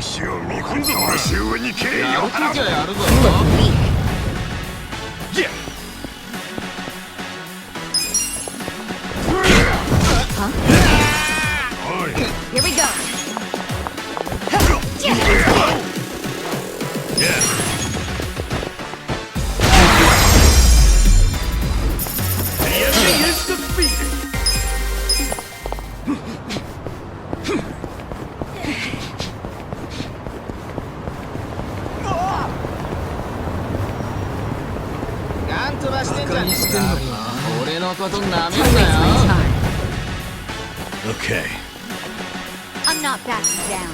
足を見込んぞ。足上に敬意を払う。やるぞ。Here we go. The enemy is defeated. Okay. I'm not backing down.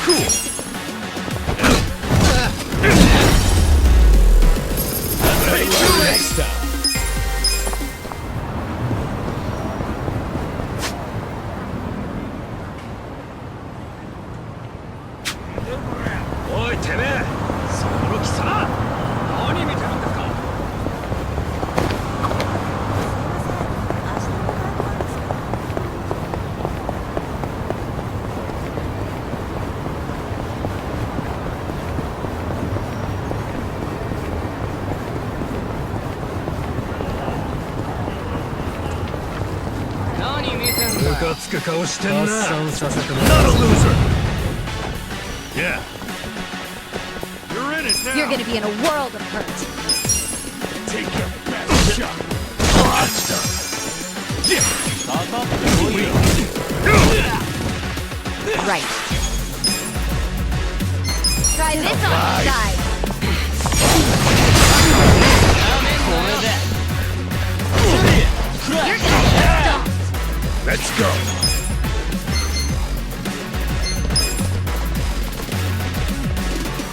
Cool. Next time. Oi, てめえ、その貴様、何見てるんですか。ムカつく顔してんな。Not a loser. Yeah. You're in it now. You're gonna be in a world of hurt. Take your best shot. That's done. Right. Try this on your side. You're gonna get stomped. Let's go.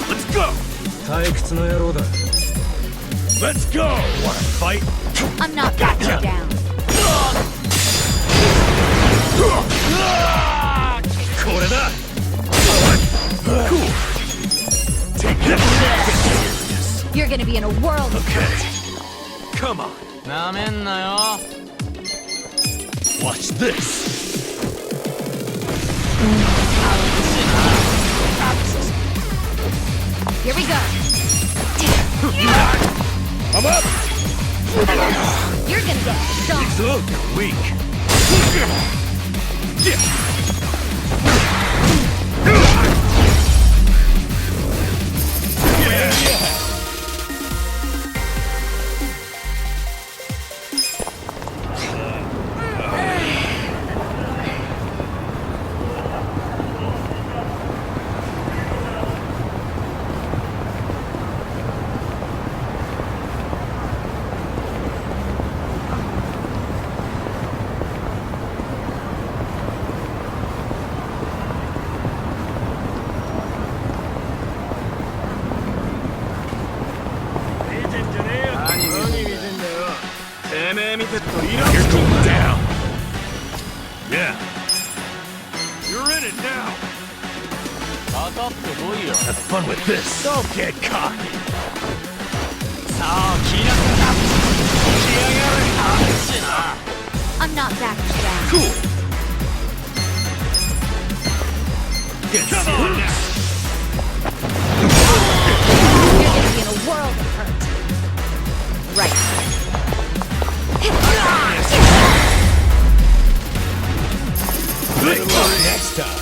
Let's go. 退屈な野郎だ。 Let's go. Wanna fight? I'm not backing down. これだ。Cool. Take that. You're gonna be in a world of Okay. hurt. Come on. なめんなよ。 Watch this. Here we go. I'm up. You're gonna get stomped. Look weak. You're going down. Yeah. You're in it now. かかってこいよ。 Have fun with this. Don't get cocky. さあ、気になったか。仕上がる話な。 I'm not backing down. Cool. Get Come on now. You're gonna be in a world of hurt. Right. Good luck next time.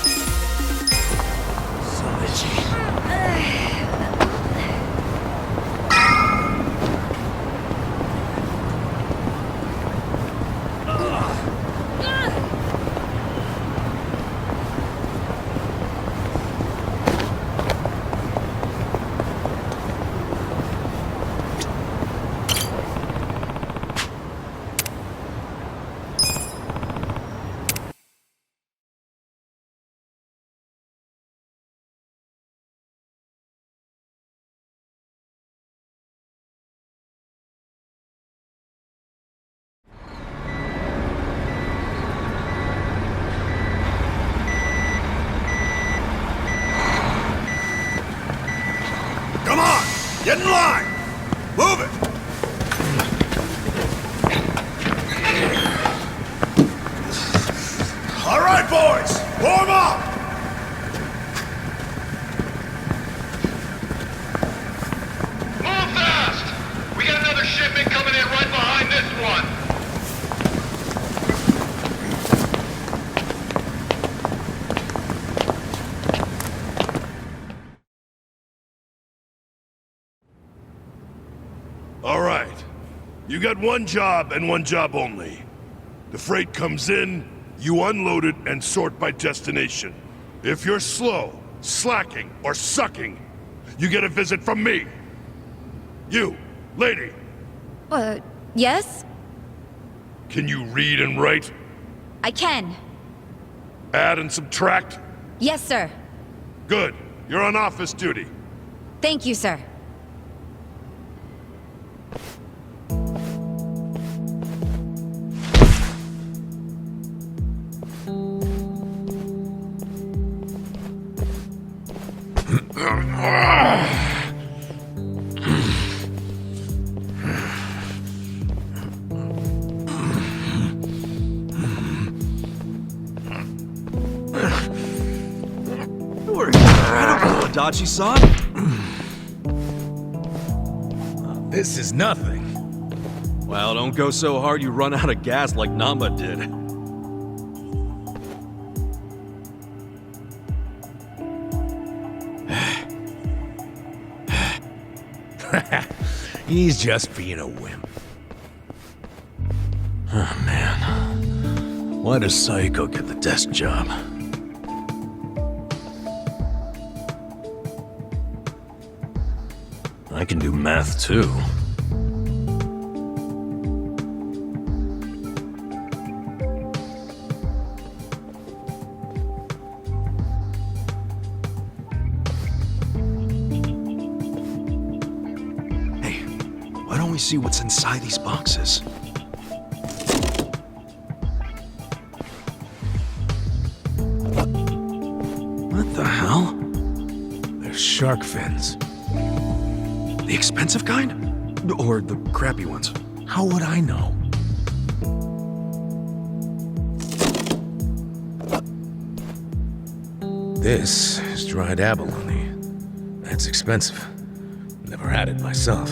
Get in line! Move it! All right, boys! Form up! Move fast! We got another shipment coming in right behind this one. All right. You got one job and one job only. The freight comes in, you unload it and sort by destination. If you're slow, slacking, or sucking, you get a visit from me. You, lady. Yes? Can you read and write? I can. Add and subtract? Yes, sir. Good. You're on office duty. Thank you, sir. You're incredible, Adachi-san. This is nothing. Well, don't go so hard you run out of gas like Namba did. He's just being a wimp. Oh, man. Why does Saiko get the desk job? I can do math, too. Hey, why don't we see what's inside these boxes? What the hell? They're shark fins. The expensive kind? Or the crappy ones? How would I know? This is dried abalone. That's expensive. Never had it myself.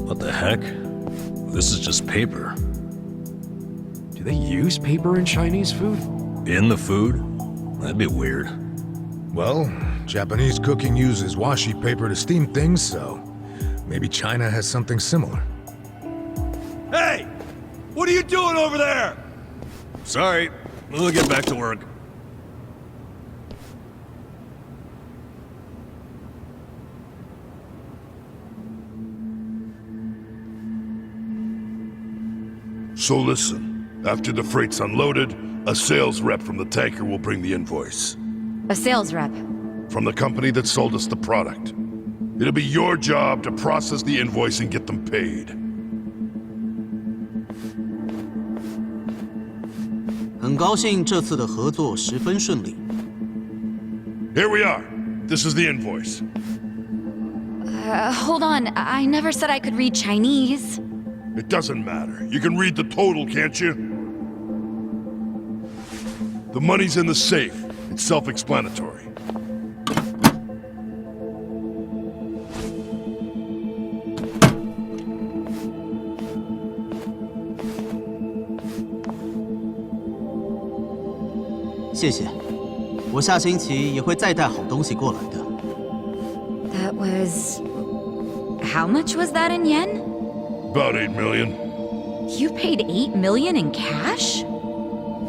What the heck? This is just paper. Do they use paper in Chinese food? In the food? That'd be weird. Well, Japanese cooking uses washi paper to steam things, so maybe China has something similar. Hey! What are you doing over there? Sorry, we'll get back to work. So listen, after the freight's unloaded, a sales rep from the tanker will bring the invoice. A sales rep. From the company that sold us the product. It'll be your job to process the invoice and get them paid. 很高兴这次的合作十分顺利。 Here we are. This is the invoice. Hold on. I never said I could read Chinese. It doesn't matter. You can read the total, can't you? The money's in the safe. It's self-explanatory. "谢谢，我下星期也会再带好东西过来的。 That was... How much was that in yen? About 8 million. You paid 8 million in cash?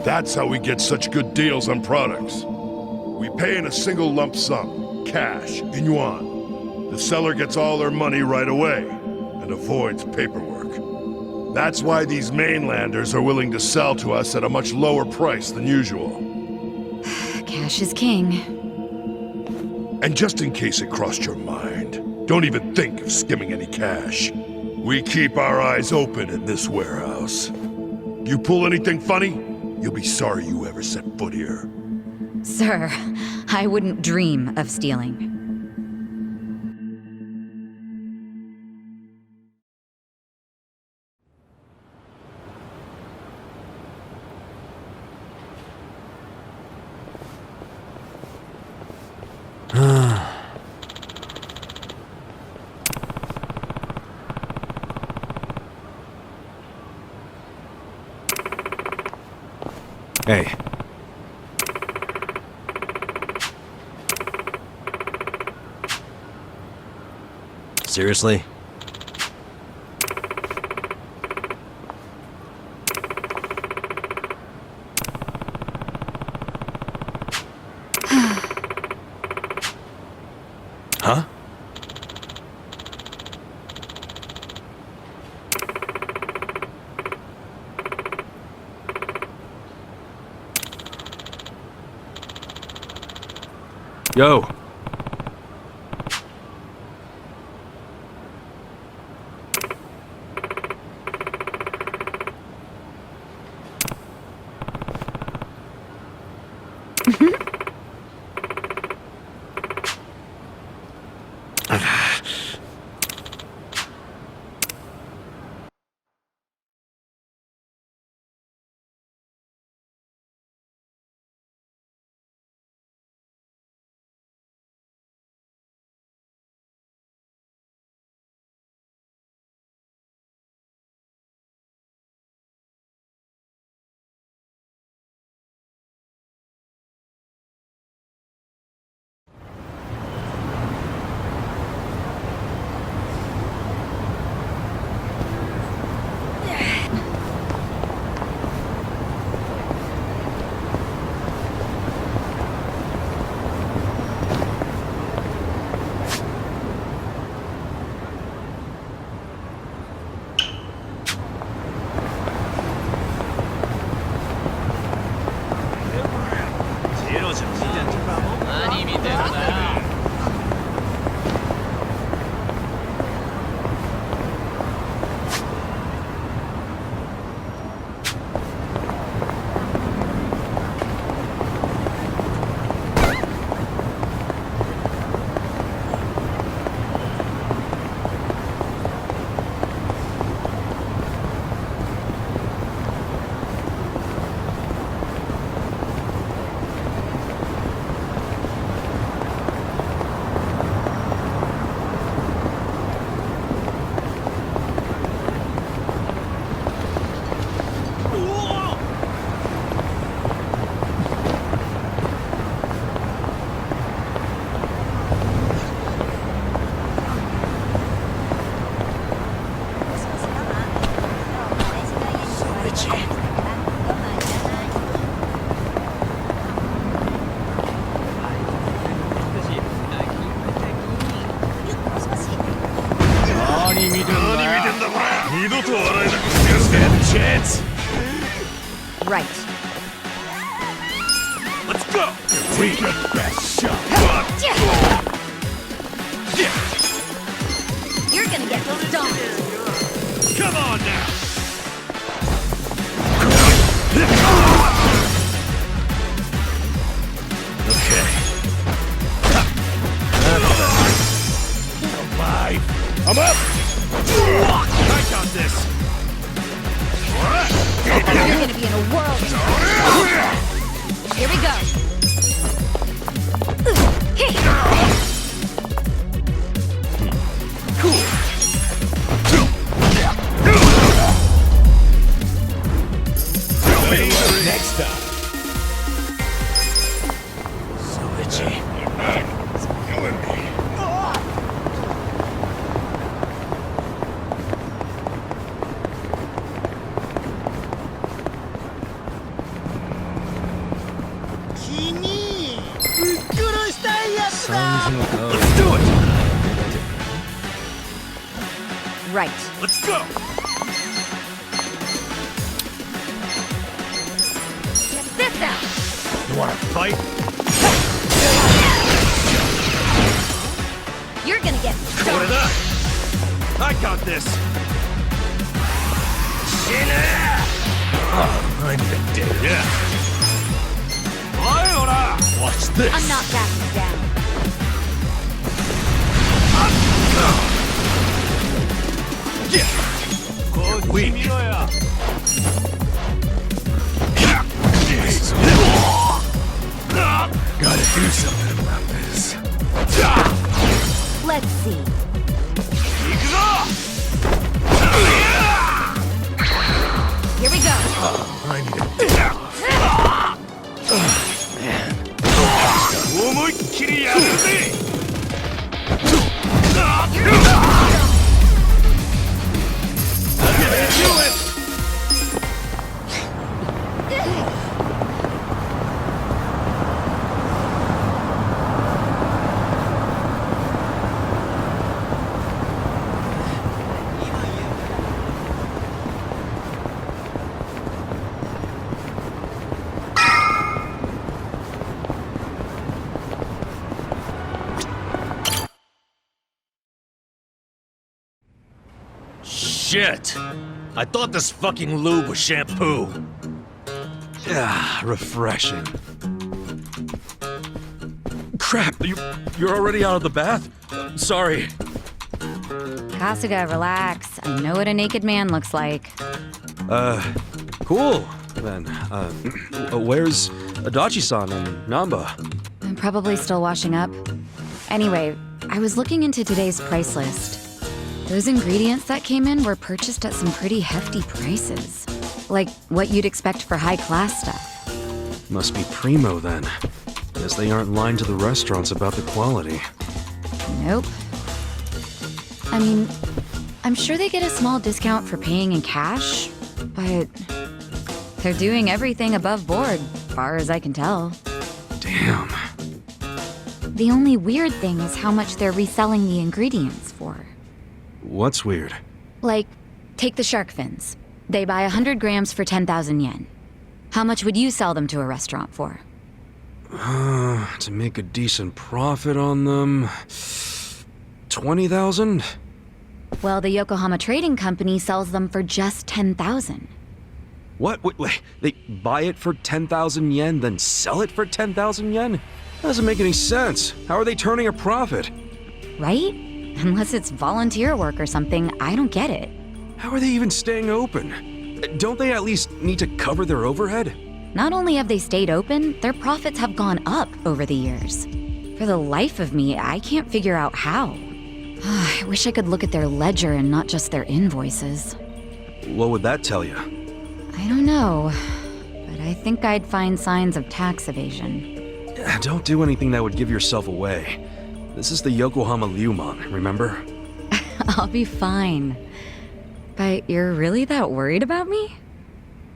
That's how we get such good deals on products. We pay in a single lump sum, cash, in yuan. The seller gets all their money right away, and avoids paperwork. That's why these mainlanders are willing to sell to us at a much lower price than usual. Cash is king. And just in case it crossed your mind, don't even think of skimming any cash. We keep our eyes open in this warehouse. You pull anything funny, you'll be sorry you ever set foot here. Sir, I wouldn't dream of stealing. Hey. Seriously? Huh? Yo. Right. Let's go! Take your best shot! You're gonna get stomped. Come on now! Okay. Alive! I'm up! I got this! You're gonna be in a world of hurt. Here we go. Cool! Next time! So itchy. It's killing me. Let's do it! Right. Let's go! Check this out. You wanna fight? You're gonna get What stomped. it up! I got this! Oh, I need a day. Yeah. Watch this! I'm not backing down. Yeah. Weak. Gotta do something about this. Let's see. Here we go. I need a day off. 思いっきりやるぜ Shit! I thought this fucking lube was shampoo. Ah, refreshing. Crap, you're already out of the bath? Sorry. Kasuga, relax. I know what a naked man looks like. Cool. Then, where's Adachi-san and Namba? I'm probably still washing up. Anyway, I was looking into today's price list. Those ingredients that came in were purchased at some pretty hefty prices. Like what you'd expect for high-class stuff. Must be primo then. Guess they aren't lying to the restaurants about the quality. Nope. I mean, I'm sure they get a small discount for paying in cash, but they're doing everything above board, far as I can tell. Damn. The only weird thing is how much they're reselling the ingredients for. What's weird? Like, take the shark fins. They buy 100 grams for 10,000 yen. How much would you sell them to a restaurant for? To make a decent profit on them... 20,000? Well, the Yokohama Trading Company sells them for just 10,000. What? Wait, they buy it for 10,000 yen, then sell it for 10,000 yen? That doesn't make any sense. How are they turning a profit? Right? Unless it's volunteer work or something, I don't get it. How are they even staying open? Don't they at least need to cover their overhead? Not only have they stayed open, their profits have gone up over the years. For the life of me, I can't figure out how. I wish I could look at their ledger and not just their invoices. What would that tell you? I don't know, but I think I'd find signs of tax evasion. Don't do anything that would give yourself away. This is the Yokohama Ryuman, remember? I'll be fine. But you're really that worried about me?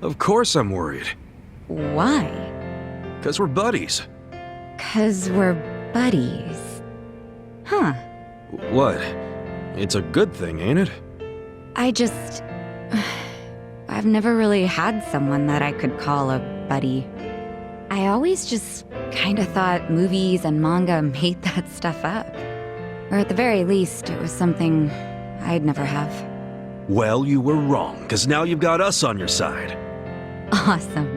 Of course I'm worried. Why? 'Cause we're buddies. 'Cause we're buddies. Huh. What? It's a good thing, ain't it? I've never really had someone that I could call a buddy. I always just kinda thought movies and manga made that stuff up. Or at the very least, it was something I'd never have. Well, you were wrong, 'cause now you've got us on your side. Awesome.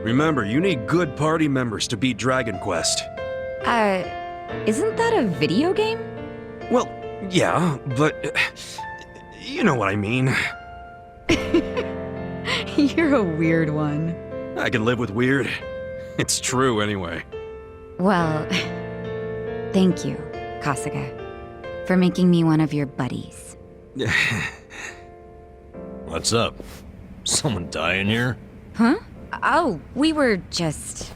Remember, you need good party members to beat Dragon Quest. Isn't that a video game? Well, yeah, but... you know what I mean. You're a weird one. I can live with weird. It's true, anyway. Well, thank you, Kasuga, for making me one of your buddies. What's up? Someone dying here? Huh? Oh, we were just...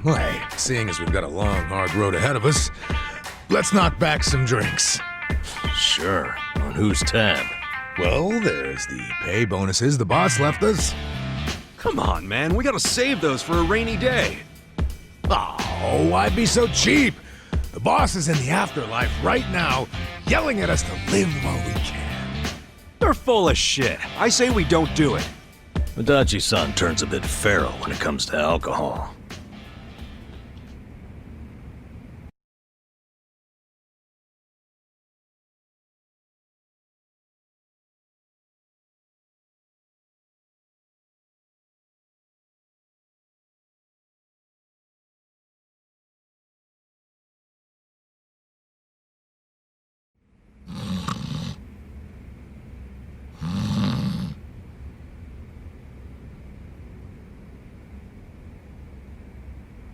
Well, hey, seeing as we've got a long, hard road ahead of us, let's knock back some drinks. Sure. On whose tab? Well, there's the pay bonuses the boss left us. Come on, man. We gotta save those for a rainy day. Oh, why be so cheap? The boss is in the afterlife right now, yelling at us to live while we can. They're full of shit. I say we don't do it. Adachi-san turns a bit feral when it comes to alcohol.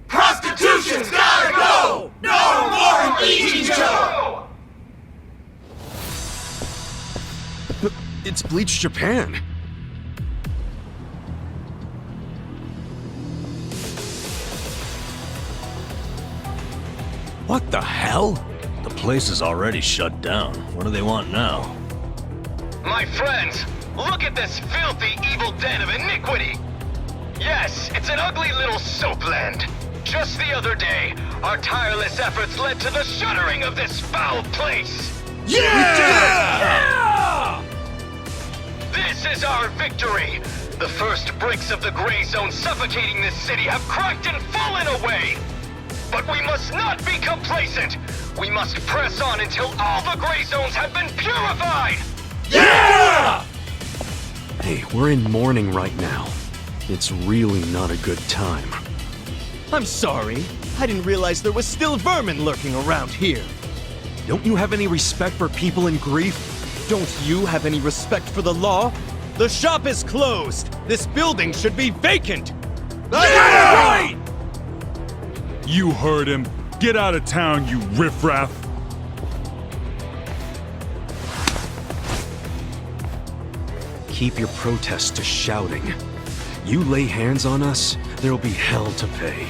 Prostitution's gotta go! No more eating show! It's Bleach Japan. What the hell? The place is already shut down. What do they want now? My friends, look at this filthy, evil den of iniquity! Yes, it's an ugly little soapland. Just the other day, our tireless efforts led to the shuttering of this foul place! Yeah! This is our victory! The first bricks of the gray zone suffocating this city have cracked and fallen away! But we must not be complacent! We must press on until all the gray zones have been purified! Yeah! Hey, we're in mourning right now. It's really not a good time. I'm sorry. I didn't realize there was still vermin lurking around here. Don't you have any respect for people in grief? Don't you have any respect for the law? The shop is closed. This building should be vacant. Right! You heard him. Get out of town, you riffraff. Keep your protests to shouting. You lay hands on us, there'll be hell to pay.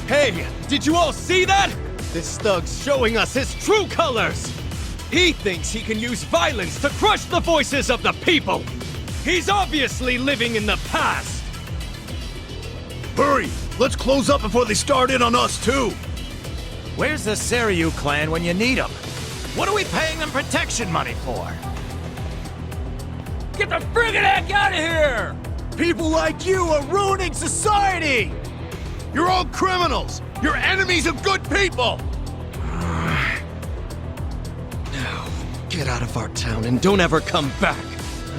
Hey, did you all see that? This thug's showing us his true colors. He thinks he can use violence to crush the voices of the people. He's obviously living in the past. Hurry! Let's close up before they start in on us, too! Where's the Seiryu clan when you need them? What are we paying them protection money for? Get the friggin' heck out of here! People like you are ruining society! You're all criminals! You're enemies of good people! Now, get out of our town and don't ever come back.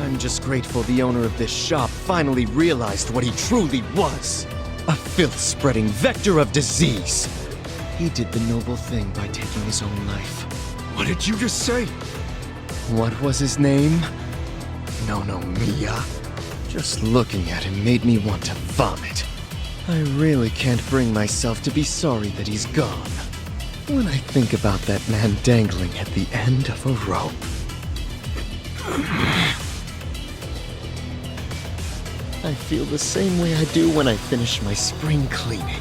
I'm just grateful the owner of this shop finally realized what he truly was. A filth-spreading vector of disease. He did the noble thing by taking his own life. What did you just say? What was his name? No, Mia. Just looking at him made me want to vomit. I really can't bring myself to be sorry that he's gone. When I think about that man dangling at the end of a rope. I feel the same way I do when I finish my spring cleaning.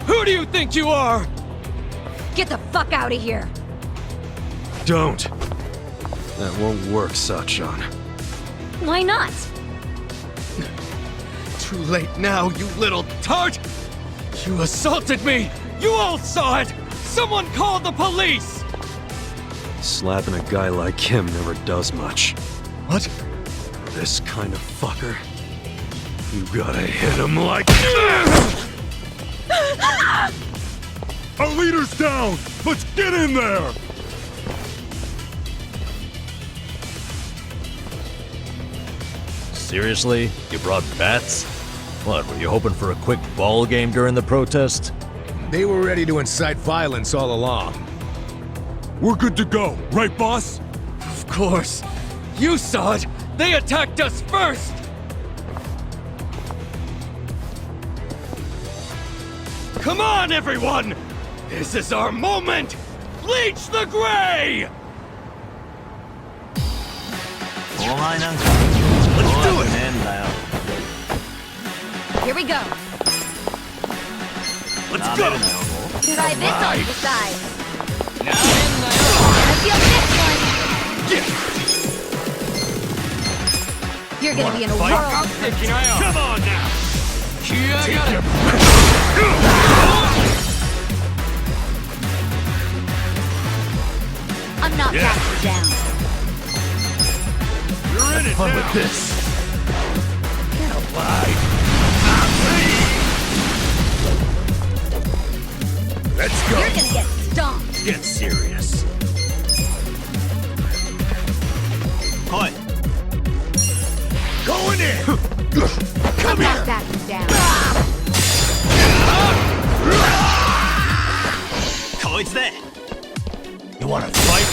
Who do you think you are? Get the fuck out of here! Don't. That won't work, Sachan. Why not? Too late now, you little tart! You assaulted me! You all saw it! Someone call the police! Slapping a guy like him never does much. What? This kind of fucker. You gotta hit him like... Our leader's down! Let's get in there! Seriously? You brought bats? What, were you hoping for a quick ball game during the protest? They were ready to incite violence all along. We're good to go, right, boss? Of course. You saw it! They attacked us first! Come on, everyone! This is our moment! Bleach the gray! Let's do it! Here we go. Let's go! Try this on the side. I feel this one. You're gonna be in a whirl. Come on now! I'm not backing down. You're in it fun with this! Get alive! Let's go! You're gonna get stomped. Get serious. Koi, Going in! Come I'm not here! backing down. Koi's there. You wanna fight?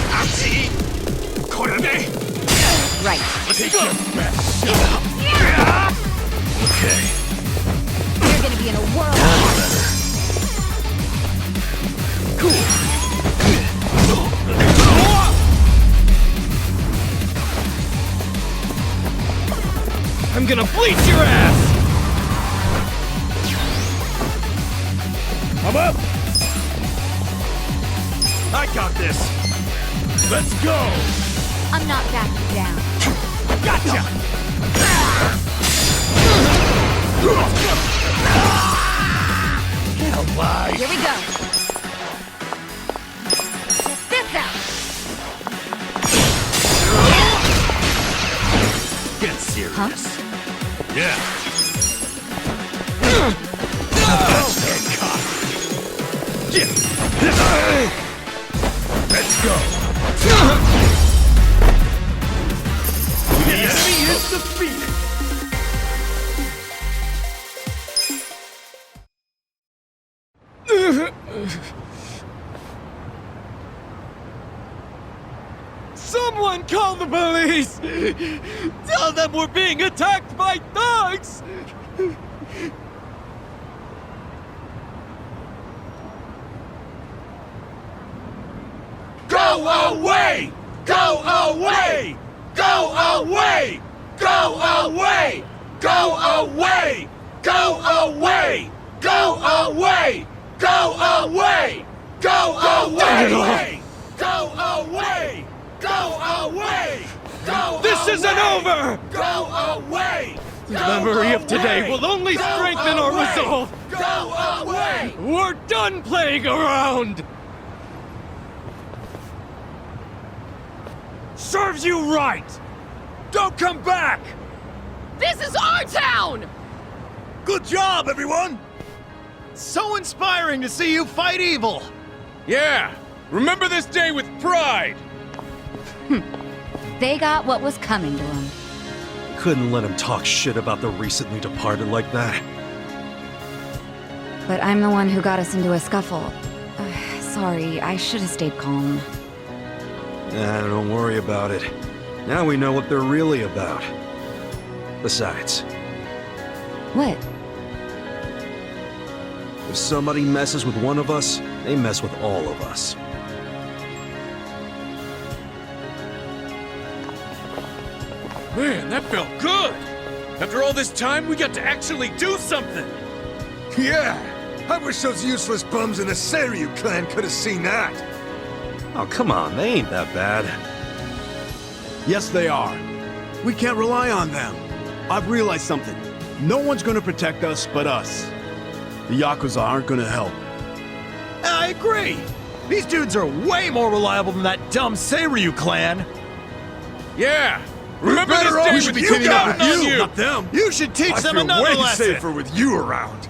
Ouchie! Koyone! Right. Take your best shot! Okay. You're gonna be in a whirl. I'm gonna bleach your ass! I'm up! I got this! Let's go! I'm not backing down. Gotcha! Get alive! Here we go. Check this out. Get serious. Huh? Yeah. Let's go! The enemy is defeated! Someone call the police! Tell them we're being attacked by thugs! Go away! Go away! Go away! Go away! Go away! Go away! Go away! Go away! Go away! Go away! Go away! Go This isn't over! Go away! The memory of today will only strengthen our resolve! Go away! We're done playing around! Serves you right! Don't come back! This is our town! Good job, everyone! So inspiring to see you fight evil! Yeah! Remember this day with pride! They got what was coming to them. Couldn't let him talk shit about the recently departed like that. But I'm the one who got us into a scuffle. Sorry, I should have stayed calm. Don't worry about it. Now we know what they're really about. Besides, What? if somebody messes with one of us, they mess with all of us. Man, that felt good! After all this time, we got to actually do something! Yeah! I wish those useless bums in the Seiryu clan could have seen that! Oh, come on, they ain't that bad. Yes, they are. We can't rely on them. I've realized something. No one's gonna protect us but us. The Yakuza aren't gonna help. I agree! These dudes are way more reliable than that dumb Seiryu clan! Yeah! Remember this day with you guys! Not you, You! not them. You should teach I them feel another way lesson! safer with you around.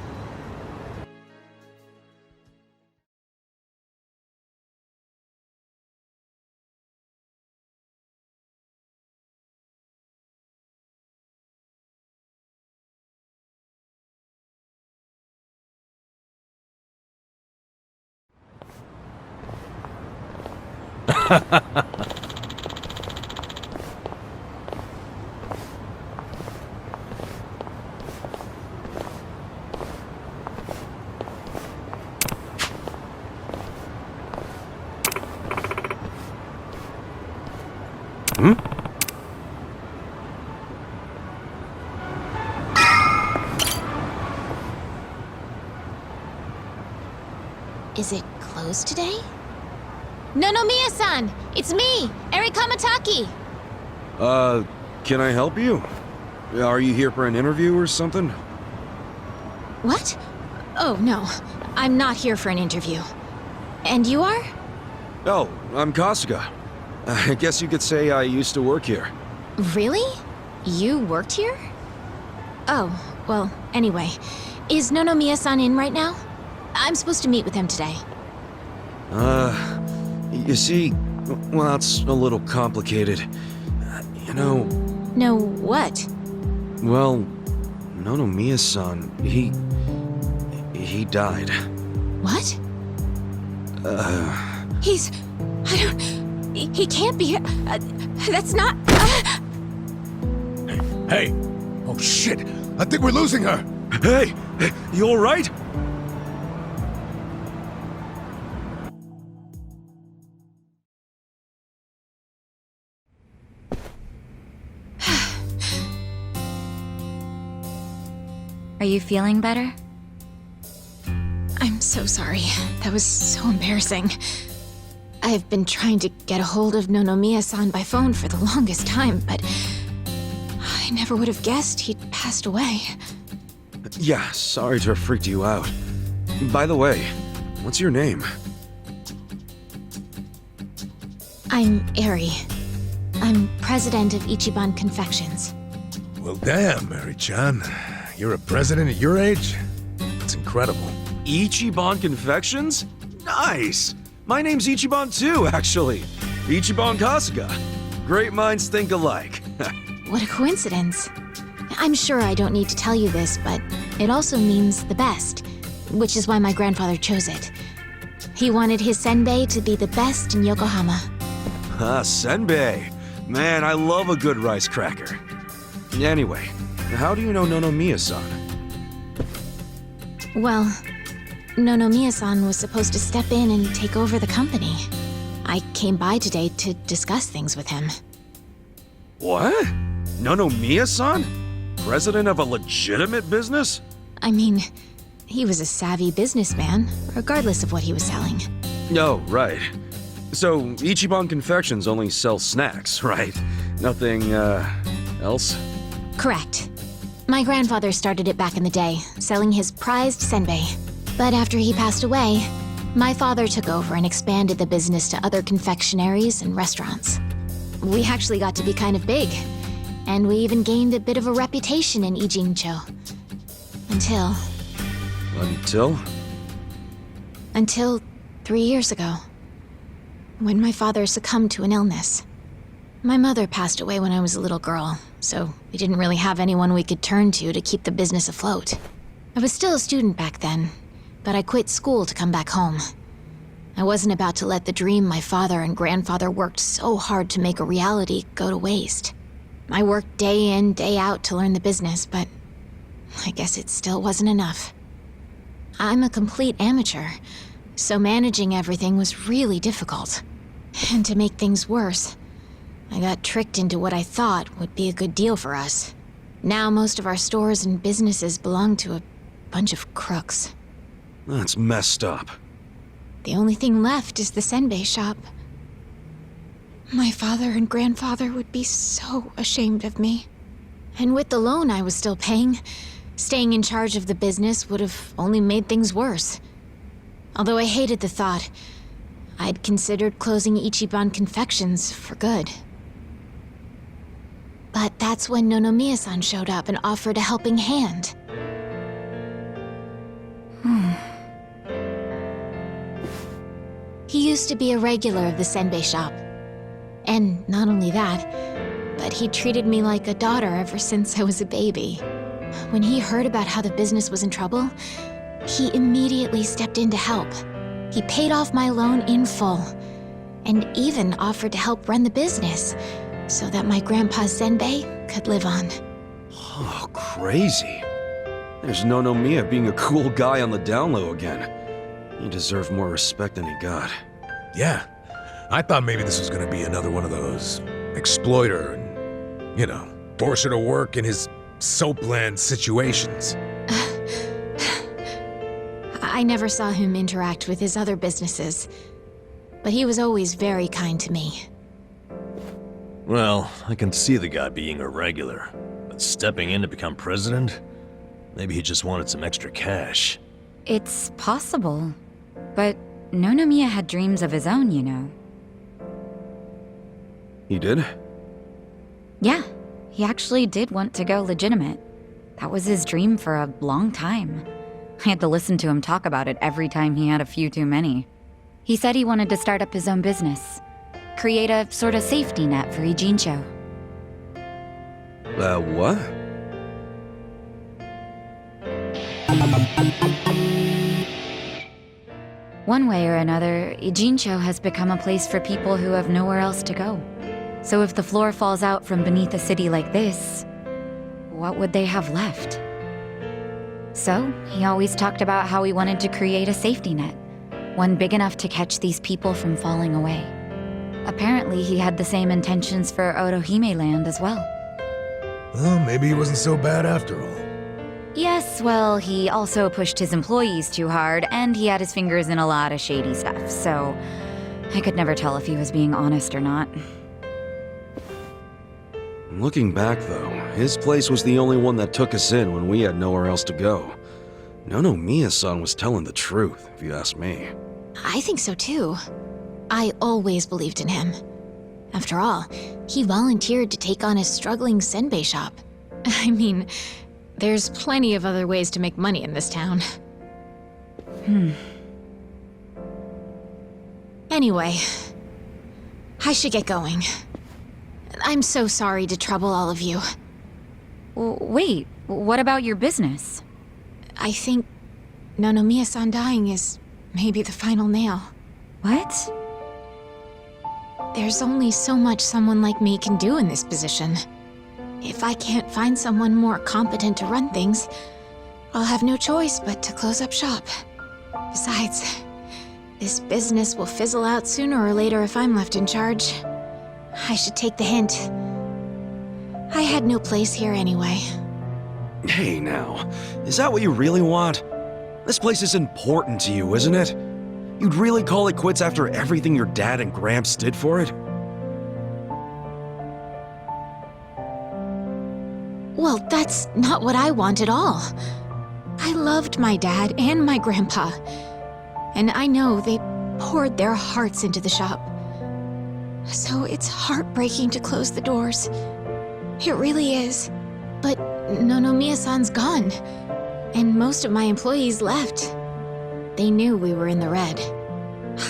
Is it closed today? Nonomiya-san! It's me, Eri Kamataki! Can I help you? Are you here for an interview or something? What? Oh, no. I'm not here for an interview. And you are? Oh, I'm Kasuga. I guess you could say I used to work here. Really? You worked here? Oh, well, anyway. Is Nonomiya-san in right now? I'm supposed to meet with him today. You see, well, it's a little complicated. You know... No, what? Well, Nonomiya-san, he died. What? He's... I don't... He can't be... that's not... Hey! Oh shit! I think we're losing her! Hey! You alright? Are you feeling better? I'm so sorry. That was so embarrassing. I've been trying to get a hold of Nonomiya-san by phone for the longest time, but I never would have guessed he'd passed away. Yeah, sorry to have freaked you out. By the way, what's your name? I'm Eri. I'm president of Ichiban Confections. Well, damn, Mary-chan. You're a president at your age? That's incredible. Ichiban Confections? Nice! My name's Ichiban too, actually. Ichiban Kasuga. Great minds think alike. What a coincidence. I'm sure I don't need to tell you this, but it also means the best, which is why my grandfather chose it. He wanted his senbei to be the best in Yokohama. Ah, senbei. Man, I love a good rice cracker. Anyway, how do you know Nonomiya-san? Well, Nonomiya-san was supposed to step in and take over the company. I came by today to discuss things with him. What? Nonomiya-san? President of a legitimate business? I mean, he was a savvy businessman, regardless of what he was selling. Oh, right. So, Ichiban Confections only sells snacks, right? Nothing, else? Correct. My grandfather started it back in the day, selling his prized senbei. But after he passed away, my father took over and expanded the business to other confectionaries and restaurants. We actually got to be kind of big, and we even gained a bit of a reputation in Ijincho. Until... Until 3 years ago, when my father succumbed to an illness. My mother passed away when I was a little girl, so we didn't really have anyone we could turn to keep the business afloat. I was still a student back then, but I quit school to come back home. I wasn't about to let the dream my father and grandfather worked so hard to make a reality go to waste. I worked day in, day out to learn the business, but I guess it still wasn't enough. I'm a complete amateur, so managing everything was really difficult. And to make things worse, I got tricked into what I thought would be a good deal for us. Now most of our stores and businesses belong to a bunch of crooks. That's messed up. The only thing left is the senbei shop. My father and grandfather would be so ashamed of me. And with the loan I was still paying, staying in charge of the business would have only made things worse. Although I hated the thought, I'd considered closing Ichiban Confections for good. But that's when Nonomiya-san showed up and offered a helping hand. He used to be a regular of the senbei shop. And not only that, but he treated me like a daughter ever since I was a baby. When he heard about how the business was in trouble, he immediately stepped in to help. He paid off my loan in full, and even offered to help run the business, so that my grandpa's senbei could live on. Oh, crazy. There's Nonomiya being a cool guy on the down low again. He deserved more respect than he got. Yeah. I thought maybe this was gonna be another one of those exploiter and, you know, force her to work in his soapland situations. I never saw him interact with his other businesses, but he was always very kind to me. Well, I can see the guy being a regular, but stepping in to become president? Maybe he just wanted some extra cash. It's possible. But Nonomiya had dreams of his own, you know. He did? Yeah, he actually did want to go legitimate. That was his dream for a long time. I had to listen to him talk about it every time he had a few too many. He said he wanted to start up his own business. Create a sort of safety net for Ijincho. What? One way or another, Ijincho has become a place for people who have nowhere else to go. So if the floor falls out from beneath a city like this, what would they have left? So, he always talked about how he wanted to create a safety net, one big enough to catch these people from falling away. Apparently, he had the same intentions for Orohime Land as well. Well, maybe he wasn't so bad after all. Yes, well, he also pushed his employees too hard, and he had his fingers in a lot of shady stuff, so I could never tell if he was being honest or not. Looking back, though, his place was the only one that took us in when we had nowhere else to go. Nonomiya-san was telling the truth, if you ask me. I think so too. I always believed in him. After all, he volunteered to take on a struggling senbei shop. I mean, there's plenty of other ways to make money in this town. Anyway, I should get going. I'm so sorry to trouble all of you. Wait, what about your business? I think Nonomiya-san dying is maybe the final nail. What? There's only so much someone like me can do in this position. If I can't find someone more competent to run things, I'll have no choice but to close up shop. Besides, this business will fizzle out sooner or later if I'm left in charge. I should take the hint. I had no place here anyway. Hey now, is that what you really want? This place is important to you, isn't it? You'd really call it quits after everything your dad and Gramps did for it? Well, that's not what I want at all. I loved my dad and my grandpa, and I know they poured their hearts into the shop. So it's heartbreaking to close the doors. It really is. But Nonomiya-san's gone, and most of my employees left. They knew we were in the red.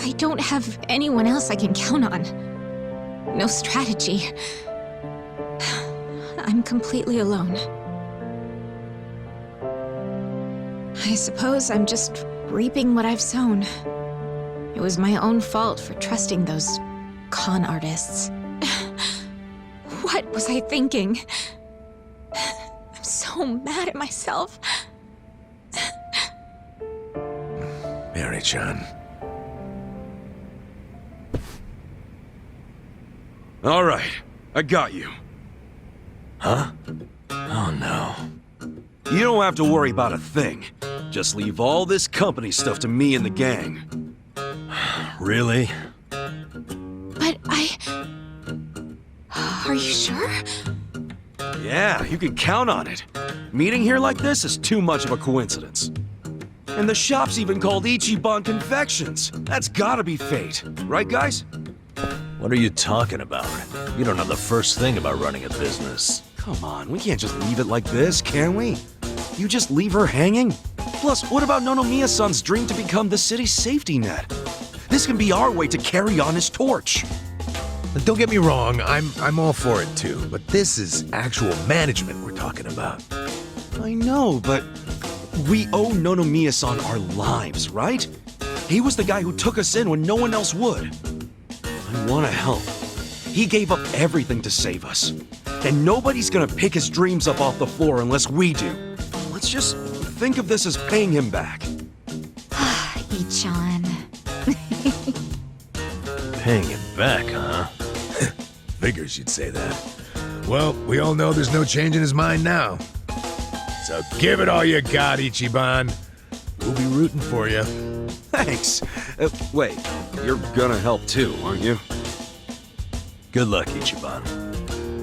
I don't have anyone else I can count on. No strategy. I'm completely alone. I suppose I'm just reaping what I've sown. It was my own fault for trusting those con artists. What was I thinking? I'm so mad at myself. Mary-chan. All right, I got you. Huh? Oh no. You don't have to worry about a thing. Just leave all this company stuff to me and the gang. Really? But Are you sure? Yeah, you can count on it. Meeting here like this is too much of a coincidence. And the shop's even called Ichiban Confections. That's gotta be fate, right guys? What are you talking about? You don't know the first thing about running a business. Come on, we can't just leave it like this, can we? You just leave her hanging? Plus, what about Nonomiya-san's dream to become the city's safety net? This can be our way to carry on his torch. Don't get me wrong, I'm all for it too, but this is actual management we're talking about. I know, but we owe Nonomiya-san our lives, right? He was the guy who took us in when no one else would. I want to help. He gave up everything to save us. And nobody's gonna pick his dreams up off the floor unless we do. Let's just think of this as paying him back. Ichan. Paying him back, huh? Figures you'd say that. Well, we all know there's no change in his mind now. So give it all you got, Ichiban. We'll be rooting for you. Thanks. Wait, you're gonna help too, aren't you? Good luck, Ichiban.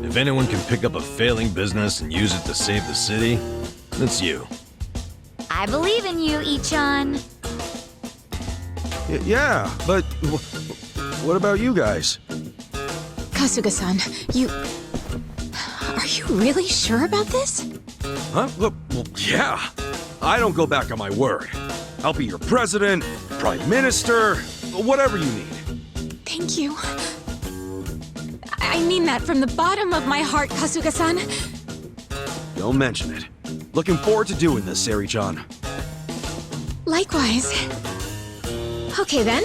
If anyone can pick up a failing business and use it to save the city, it's you. I believe in you, Ichan. Yeah, but what about you guys? Kasuga-san, Are you really sure about this? Huh? Well, yeah. I don't go back on my word. I'll be your president, prime minister, whatever you need. Thank you. I mean that from the bottom of my heart, Kasuga-san. Don't mention it. Looking forward to doing this, Sari-chan. Likewise. Okay then.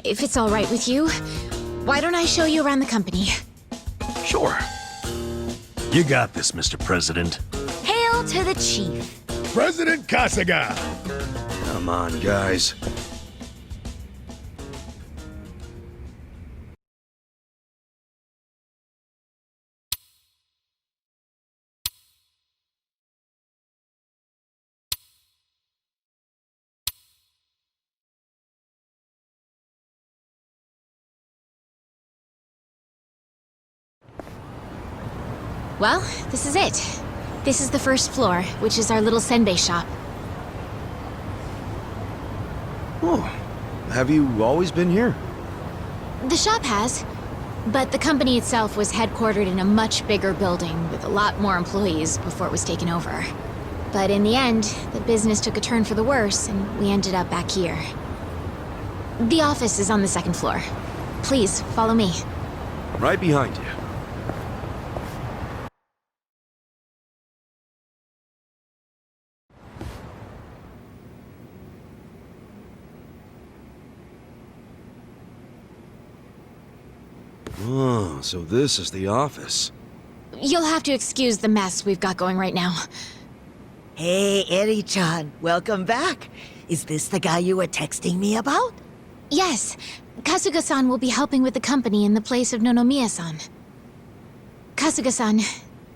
If it's all right with you, why don't I show you around the company? Sure. You got this, Mr. President. Hail to the chief. President Kasuga! Come on, guys. Well, this is it. This is the first floor, which is our little senbei shop. Oh, have you always been here? The shop has, but the company itself was headquartered in a much bigger building with a lot more employees before it was taken over. But in the end, the business took a turn for the worse, and we ended up back here. The office is on the second floor. Please, follow me. Right behind you. Oh, so this is the office. You'll have to excuse the mess we've got going right now. Hey, Eri-chan, welcome back. Is this the guy you were texting me about? Yes, Kasuga-san will be helping with the company in the place of Nonomiya-san. Kasuga-san,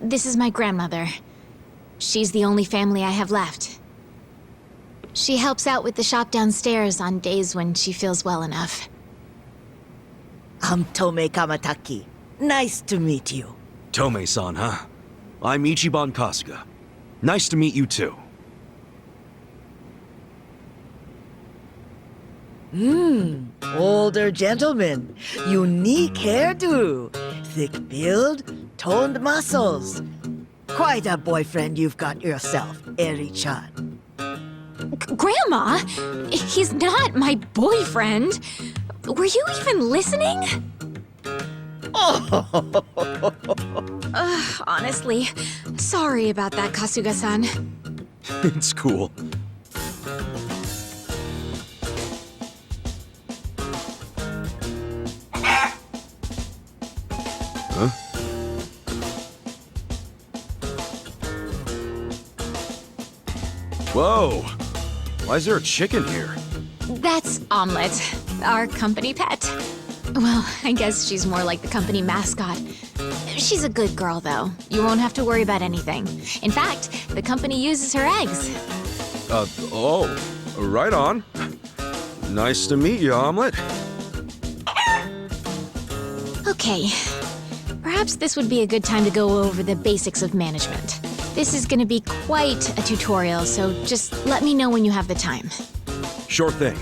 this is my grandmother. She's the only family I have left. She helps out with the shop downstairs on days when she feels well enough. I'm Tome Kamataki. Nice to meet you. Tome-san, huh? I'm Ichiban Kasuga. Nice to meet you too. Older gentleman. Unique hairdo. Thick build, toned muscles. Quite a boyfriend you've got yourself, Eri-chan. Grandma? He's not my boyfriend. Were you even listening? Honestly, sorry about that, Kasuga-san. It's cool. Huh? Whoa! Why is there a chicken here? That's Omelette, our company pet. Well, I guess she's more like the company mascot. She's a good girl, though. You won't have to worry about anything. In fact, the company uses her eggs. Right on. Nice to meet you, Omelette. Okay. Perhaps this would be a good time to go over the basics of management. This is gonna be quite a tutorial, so just let me know when you have the time. Sure thing.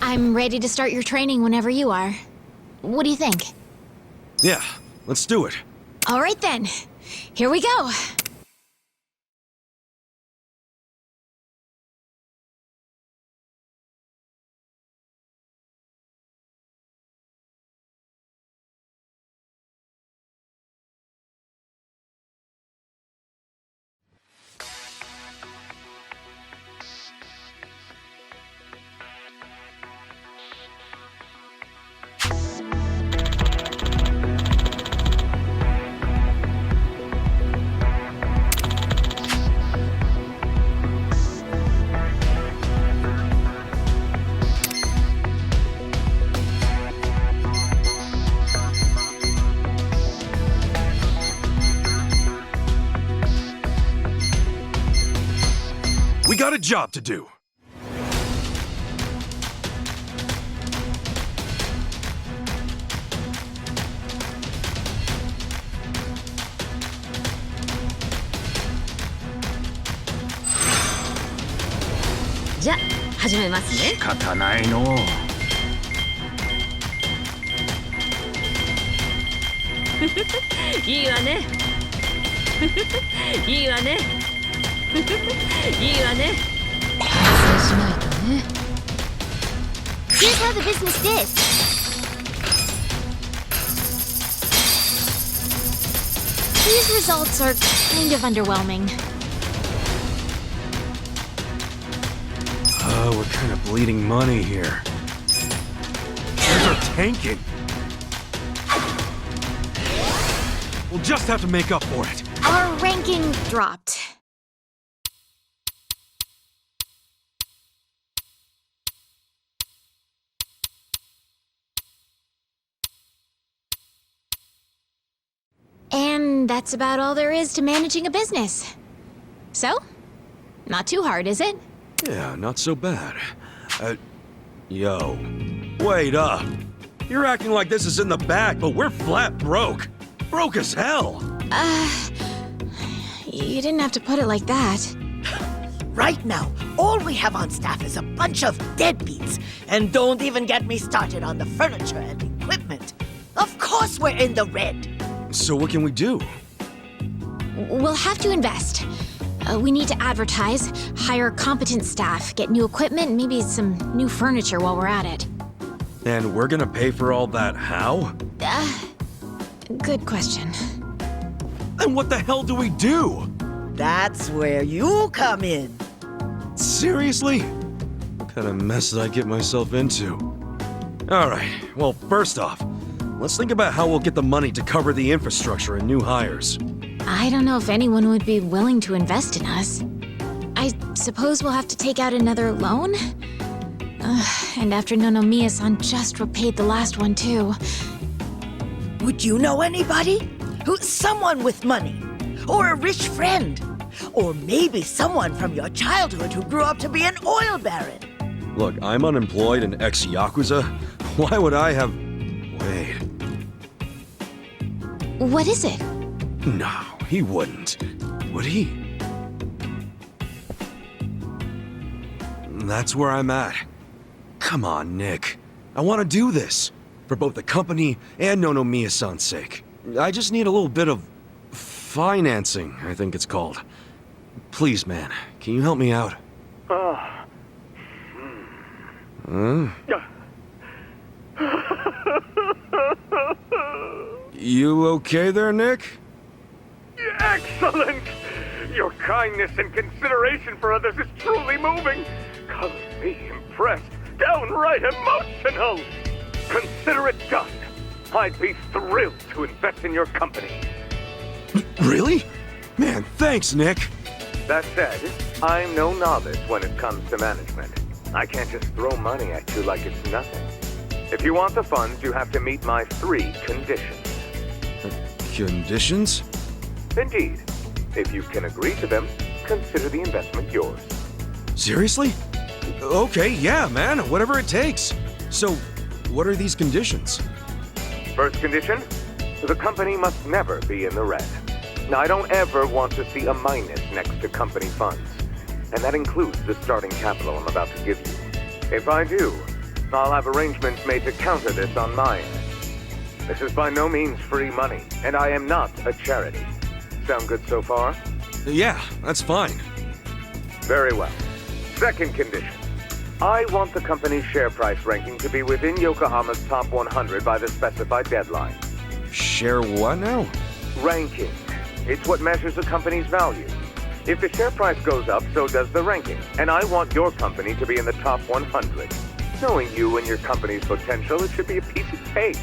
I'm ready to start your training whenever you are. What do you think? Yeah, let's do it. All right then. Here we go. We got a job to do. Here's how the business did. These results are kind of underwhelming. We're kind of bleeding money here. Shares are tanking. We'll just have to make up for it. Our ranking dropped. And that's about all there is to managing a business. So, not too hard, is it? Yeah, not so bad. Yo, wait up. You're acting like this is in the bag, but we're flat broke. Broke as hell. You didn't have to put it like that. Right now, all we have on staff is a bunch of deadbeats. And don't even get me started on the furniture and equipment. Of course we're in the red. So what can we do? We'll have to invest. We need to advertise, hire competent staff, get new equipment, and maybe some new furniture while we're at it. And we're gonna pay for all that how? Good question. Then what the hell do we do? That's where you come in. Seriously? What kind of mess did I get myself into? Alright, well, first off, let's think about how we'll get the money to cover the infrastructure and new hires. I don't know if anyone would be willing to invest in us. I suppose we'll have to take out another loan? And after Nonomiya-san just repaid the last one, too. Would you know anybody? Someone with money? Or a rich friend? Or maybe someone from your childhood who grew up to be an oil baron? Look, I'm unemployed and ex-Yakuza. Why would I have... Wait. What is it? No, he wouldn't. Would he? That's where I'm at. Come on, Nick. I want to do this. For both the company and Nonomiya-san's sake. I just need a little bit of... financing, I think it's called. Please, man, can you help me out? Huh? You okay there, Nick? Excellent! Your kindness and consideration for others is truly moving. Colors me impressed, downright emotional. Consider it done. I'd be thrilled to invest in your company. Really? Man, thanks, Nick. That said, I'm no novice when it comes to management. I can't just throw money at you like it's nothing. If you want the funds, you have to meet my 3 conditions. Conditions? Indeed. If you can agree to them, consider the investment yours. Seriously? Okay, yeah, man, whatever it takes. So, what are these conditions? First condition, the company must never be in the red. Now, I don't ever want to see a minus next to company funds. And that includes the starting capital I'm about to give you. If I do, I'll have arrangements made to counter this on my end. This is by no means free money, and I am not a charity. Sound good so far? Yeah, that's fine. Very well. Second condition. I want the company's share price ranking to be within Yokohama's top 100 by the specified deadline. Share what now? Ranking. It's what measures a company's value. If the share price goes up, so does the ranking. And I want your company to be in the top 100. Knowing you and your company's potential, it should be a piece of cake.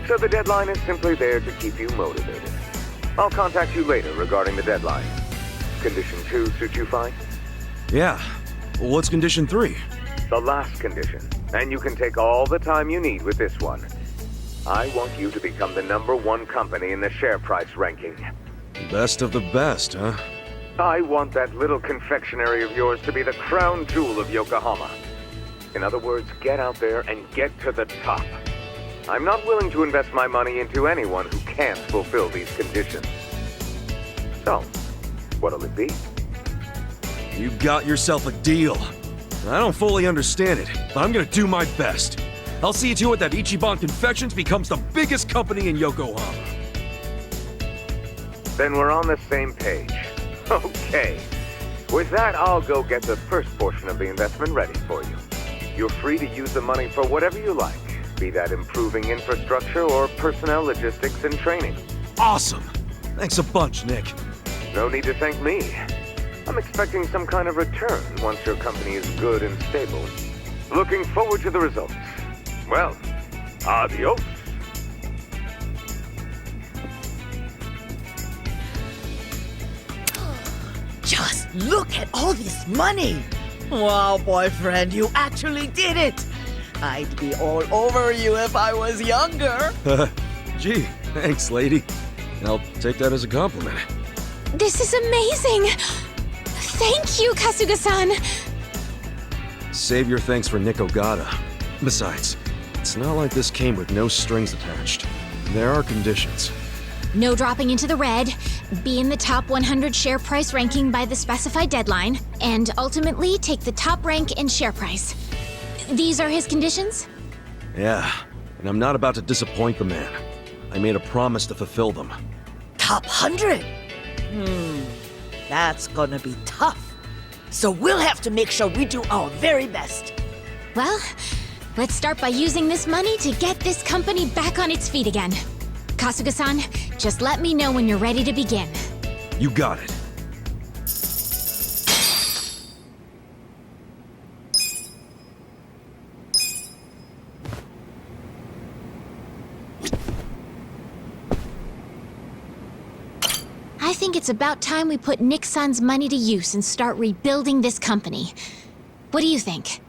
So the deadline is simply there to keep you motivated. I'll contact you later regarding the deadline. Condition 2 suit you fine? Yeah. What's condition 3? The last condition. And you can take all the time you need with this one. I want you to become the #1 company in the share price ranking. Best of the best, huh? I want that little confectionery of yours to be the crown jewel of Yokohama. In other words, get out there and get to the top. I'm not willing to invest my money into anyone who can't fulfill these conditions. So, what'll it be? You got yourself a deal. I don't fully understand it, but I'm gonna do my best. I'll see to it that Ichiban Confections becomes the biggest company in Yokohama. Then we're on the same page. Okay. With that, I'll go get the first portion of the investment ready for you. You're free to use the money for whatever you like, be that improving infrastructure or personnel logistics and training. Awesome! Thanks a bunch, Nick. No need to thank me. I'm expecting some kind of return once your company is good and stable. Looking forward to the results. Well, adios. Just look at all this money! Wow, boyfriend, you actually did it! I'd be all over you if I was younger. Gee, thanks, lady. I'll take that as a compliment. This is amazing! Thank you, Kasuga-san! Save your thanks for Nick Ogata. Besides, it's not like this came with no strings attached. There are conditions. No dropping into the red, be in the top 100 share price ranking by the specified deadline, and ultimately take the top rank in share price. These are his conditions? Yeah, and I'm not about to disappoint the man. I made a promise to fulfill them. Top 100? That's gonna be tough. So we'll have to make sure we do our very best. Well, let's start by using this money to get this company back on its feet again. Kasuga-san, just let me know when you're ready to begin. You got it. I think it's about time we put Nick-san's money to use and start rebuilding this company. What do you think?